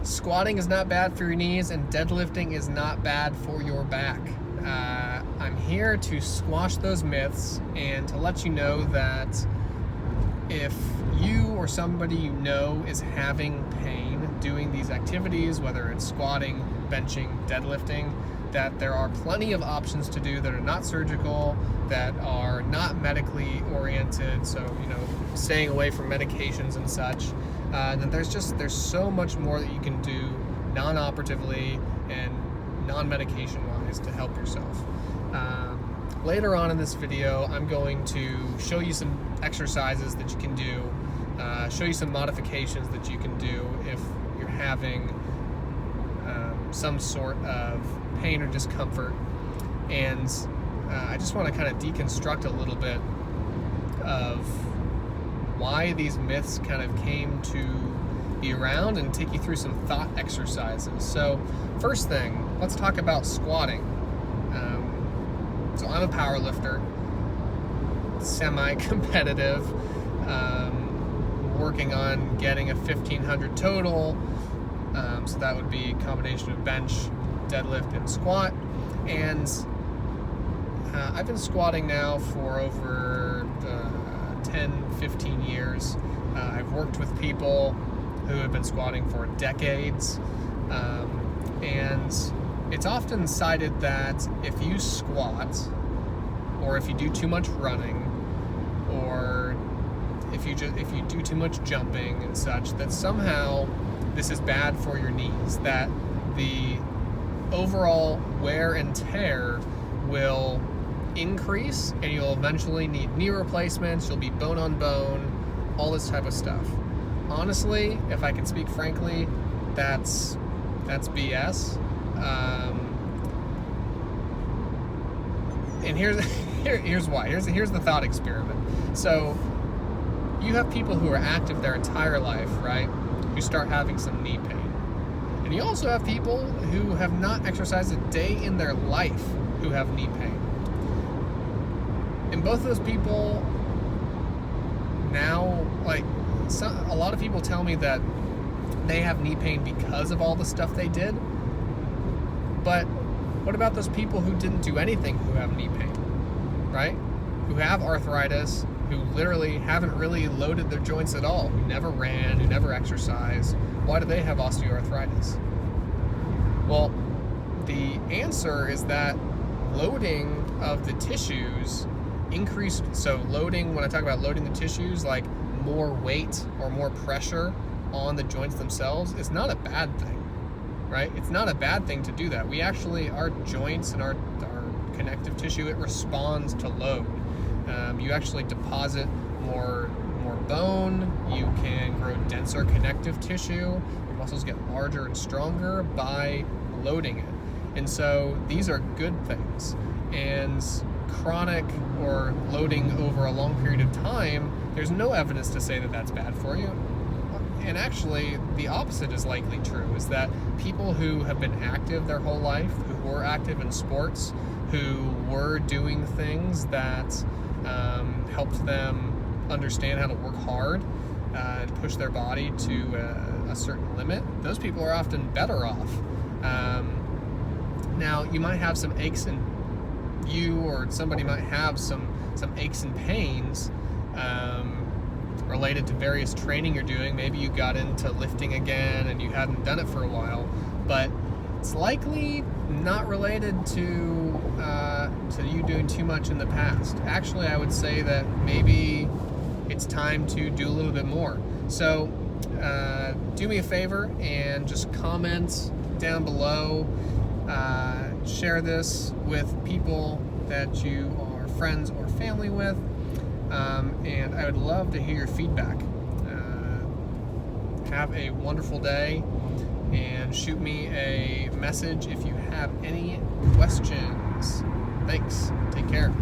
Squatting is not bad for your knees, and deadlifting is not bad for your back. I'm here to squash those myths and to let you know that if you or somebody you know is having pain doing these activities, whether it's squatting, benching, deadlifting, that there are plenty of options to do that are not surgical, that are not medically oriented, so staying away from medications and such. And then there's so much more that you can do non-operatively and non-medication wise to help yourself. Later on in this video, I'm going to show you some exercises that you can do, show you some modifications that you can do if you're having some sort of pain or discomfort. And I just want to kind of deconstruct a little bit of why these myths kind of came to be around and take you through some thought exercises. So first thing, let's talk about squatting. So I'm a power lifter, semi-competitive, working on getting a 1500 total. So that would be a combination of bench, deadlift, and squat. And I've been squatting now for over 10-15 years. I've worked with people who have been squatting for decades, and it's often cited that if you squat, or if you do too much running, or if you do too much jumping and such, that somehow this is bad for your knees, that the overall wear and tear will increase, and you'll eventually need knee replacements, you'll be bone on bone, all this type of stuff. Honestly, if I can speak frankly, that's BS. And here's why. Here's the thought experiment. So you have people who are active their entire life, right, who start having some knee pain. And you also have people who have not exercised a day in their life who have knee pain. And both of those people now, a lot of people tell me that they have knee pain because of all the stuff they did. But what about those people who didn't do anything who have knee pain, right? Who have arthritis, who literally haven't really loaded their joints at all, who never ran, who never exercised. Why do they have osteoarthritis? Well, the answer is that loading of the tissues increased. So loading, when I talk about loading the tissues, like more weight or more pressure on the joints themselves, is not a bad thing, right? It's not a bad thing to do that. We actually, our joints and our connective tissue, it responds to load. You actually deposit more bone, you can grow denser connective tissue, your muscles get larger and stronger by loading it. And so these are good things. And chronic or loading over a long period of time, there's no evidence to say that that's bad for you. And actually, the opposite is likely true, is that people who have been active their whole life, who were active in sports, who were doing things that helped them understand how to work hard and push their body to a certain limit, those people are often better off. Now, you might have some aches, and you or somebody might have some aches and pains related to various training you're doing. Maybe you got into lifting again and you hadn't done it for a while, but it's likely not related to you doing too much in the past. Actually, I would say that maybe it's time to do a little bit more. So do me a favor and just comment down below. Share this with people that you are friends or family with, and I would love to hear your feedback. Have a wonderful day, and shoot me a message if you have any questions. Thanks. Take care.